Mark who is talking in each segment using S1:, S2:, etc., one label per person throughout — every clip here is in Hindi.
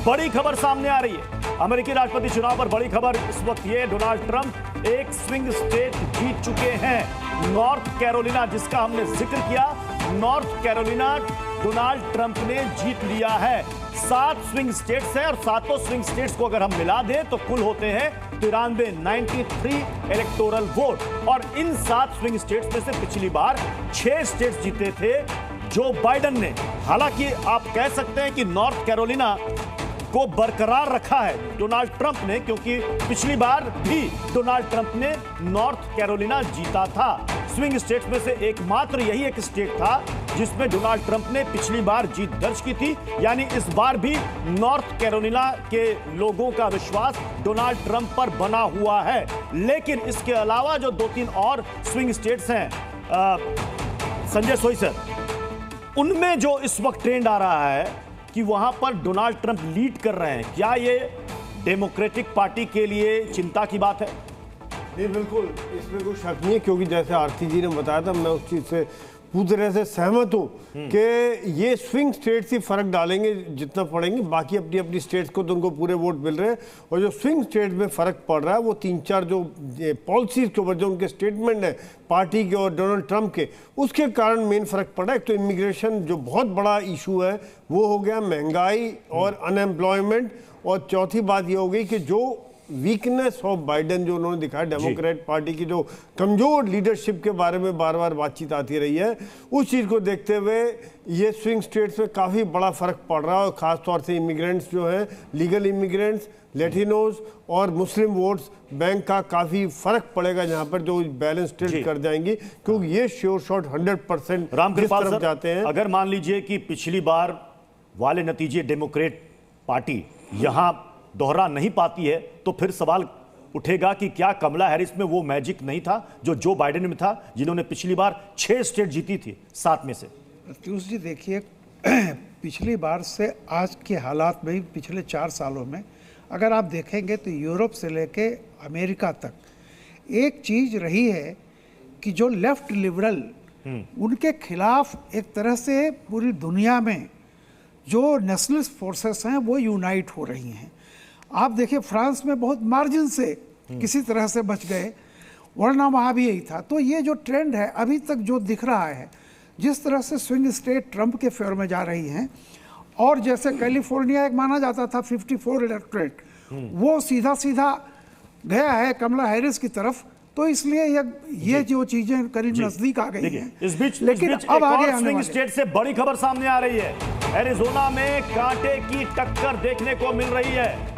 S1: बड़ी खबर सामने आ रही है। अमेरिकी राष्ट्रपति चुनाव पर बड़ी खबर इस वक्त ये, डोनाल्ड ट्रंप एक स्विंग स्टेट जीत चुके हैं, नॉर्थ कैरोलिना, जिसका हमने जिक्र किया। नॉर्थ कैरोलिना डोनाल्ड ट्रंप ने जीत लिया है। 7 स्विंग स्टेट्स हैं और सातों स्विंग स्टेट्स को अगर हम मिला दें तो कुल होते हैं 93 इलेक्टोरल वोट। और इन 7 स्विंग स्टेट्स में से पिछली बार 6 स्टेट्स जीते थे जो बाइडेन ने। हालांकि आप कह सकते हैं कि नॉर्थ कैरोलिना को बरकरार रखा है डोनाल्ड ट्रंप ने, क्योंकि पिछली बार भी डोनाल्ड ट्रंप ने नॉर्थ कैरोलिना जीता था। स्विंग स्टेट्स में से एकमात्र यही एक स्टेट था जिसमें डोनाल्ड ट्रंप ने पिछली बार जीत दर्ज की थी। यानी इस बार भी नॉर्थ कैरोलिना के लोगों का विश्वास डोनाल्ड ट्रंप पर बना हुआ है। लेकिन इसके अलावा जो 2-3 और स्विंग स्टेट्स हैं, संजय सोई सर, उनमें जो इस वक्त ट्रेंड आ रहा है कि वहां पर डोनाल्ड ट्रंप लीड कर रहे हैं, क्या ये डेमोक्रेटिक पार्टी के लिए चिंता की बात है?
S2: नहीं, बिल्कुल इसमें कोई शक नहीं है, क्योंकि जैसे आरती जी ने बताया था, मैं उस चीज़ से पूरी तरह से सहमत हूँ कि ये स्विंग स्टेट्स ही फर्क डालेंगे जितना पड़ेंगे। बाकी अपनी अपनी स्टेट्स को तो उनको पूरे वोट मिल रहे हैं, और जो स्विंग स्टेट्स में फ़र्क पड़ रहा है वो 3-4 जो पॉलिसीज़ के ऊपर जो उनके स्टेटमेंट है पार्टी के और डोनाल्ड ट्रंप के, उसके कारण मेन फ़र्क पड़ा है। एक तो इमिग्रेशन जो बहुत बड़ा इशू है वो हो गया, महंगाई और अनएम्प्लॉयमेंट, और चौथी बात ये हो गई कि जो वीकनेस ऑफ बाइडेन जो उन्होंने दिखाया, डेमोक्रेट पार्टी की जो कमजोर लीडरशिप के बारे में बार बार बातचीत आती रही है, उस चीज़ को देखते हुए ये स्विंग स्टेट्स में काफ़ी बड़ा फ़र्क पड़ रहा है। और ख़ासतौर से इमिग्रेंट्स जो हैं, लीगल इमिग्रेंट्स, लेटिनोज और मुस्लिम वोट्स बैंक का काफ़ी फ़र्क पड़ेगा जहाँ पर, जो बैलेंस टिल्ट कर जाएंगी, क्योंकि ये श्योर शॉट 100%
S1: रामकृपाल सर
S2: जाते हैं।
S1: अगर मान लीजिए कि पिछली बार वाले नतीजे डेमोक्रेट पार्टी यहाँ दोहरा नहीं पाती है, तो फिर सवाल उठेगा कि क्या कमला हैरिस में वो मैजिक नहीं था जो जो बाइडेन में था, जिन्होंने पिछली बार 6 स्टेट जीती थी 7 में से?
S3: प्रत्युष जी देखिए, पिछली बार से आज के हालात में, पिछले 4 सालों में अगर आप देखेंगे तो यूरोप से लेके अमेरिका तक एक चीज़ रही है कि जो लेफ्ट लिबरल, उनके खिलाफ एक तरह से पूरी दुनिया में जो नेशनलिस्ट फोर्सेस हैं वो यूनाइट हो रही हैं। आप देखिए फ्रांस में बहुत मार्जिन से किसी तरह से बच गए, वरना वहाँ भी यही था। तो ये जो ट्रेंड है अभी तक जो दिख रहा है, जिस तरह से स्विंग स्टेट ट्रंप के फेवर में जा रही हैं, और जैसे कैलिफोर्निया एक माना जाता था 54 इलेक्टोरेट, वो सीधा सीधा गया है कमला हैरिस की तरफ। तो इसलिए ये जो चीजें करीब नजदीक आ गई हैं।
S1: इस बीच
S3: लेकिन अब आगे
S1: स्विंग स्टेट से बड़ी खबर सामने आ रही है। एरिजोना में कांटे की टक्कर देखने को मिल रही है।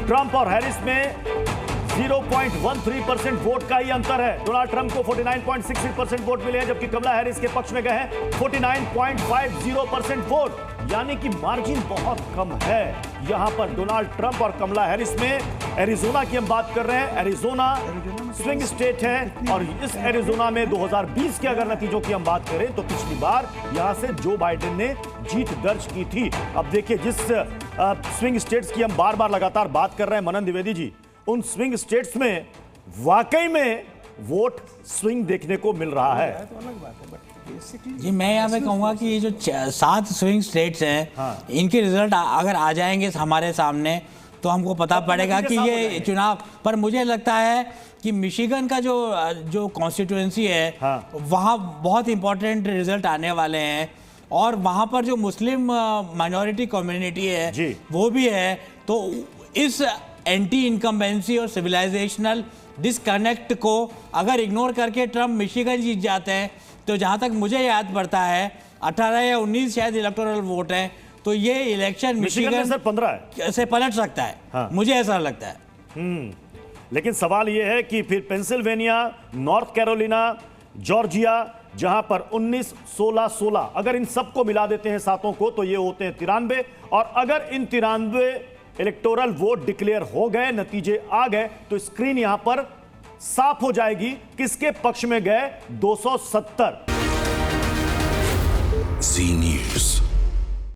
S1: ट्रंप और हैरिस में 0.13% वोट का ही अंतर है। डोनाल्ड ट्रंप को 49.63% वोट मिले हैं, जबकि कमला हैरिस के पक्ष में गए हैं 49.50% वोट, यानी कि मार्जिन बहुत कम है यहां पर डोनाल्ड ट्रंप और कमला हैरिस में। एरिजोना की हम बात कर रहे हैं। एरिजोना स्विंग स्टेट है, और इस एरिजोना में 2020 के अगर नतीजों की हम बात करें तो पिछली बार यहां से जो बाइडेन ने जीत दर्ज की थी। अब देखिए, जिस स्विंग स्टेट्स की हम बार बार लगातार बात कर रहे हैं मनन द्विवेदी जी, उन स्विंग स्टेट्स में वाकई में वोट स्विंग देखने को मिल रहा है।
S4: जी, मैं यहाँ पे कहूँगा कि ये जो 7 स्विंग स्टेट्स हैं, इनके रिजल्ट अगर आ जाएंगे हमारे सामने तो हमको पता पड़ेगा कि ये चुनाव। पर मुझे लगता है कि मिशिगन का जो कॉन्स्टिट्यूएंसी है, वहाँ बहुत इंपॉर्टेंट रिजल्ट आने वाले हैं, और वहाँ पर जो मुस्लिम माइनॉरिटी कम्युनिटी है वो भी है। तो इस एंटी इनकम्बेंसी और सिविलाइजेशनल डिसकनेक्ट को अगर इग्नोर करके ट्रंप मिशिगन जीत जाते हैं, तो जहाँ तक मुझे याद पड़ता है 18 या 19 शायद इलेक्टोरल वोट हैं, तो ये इलेक्शन मिशिगन
S1: से 15
S4: से पलट सकता है। मुझे ऐसा लगता है।
S1: लेकिन सवाल यह है कि फिर पेंसिल्वेनिया, नॉर्थ कैरोलिना, जॉर्जिया, जहां पर 19, 16, 16, अगर इन सबको मिला देते हैं सातों को तो ये होते हैं 93। और अगर इन 93 इलेक्टोरल वोट डिक्लेयर हो गए, नतीजे आ गए, तो स्क्रीन यहां पर साफ हो जाएगी किसके पक्ष में गए 270।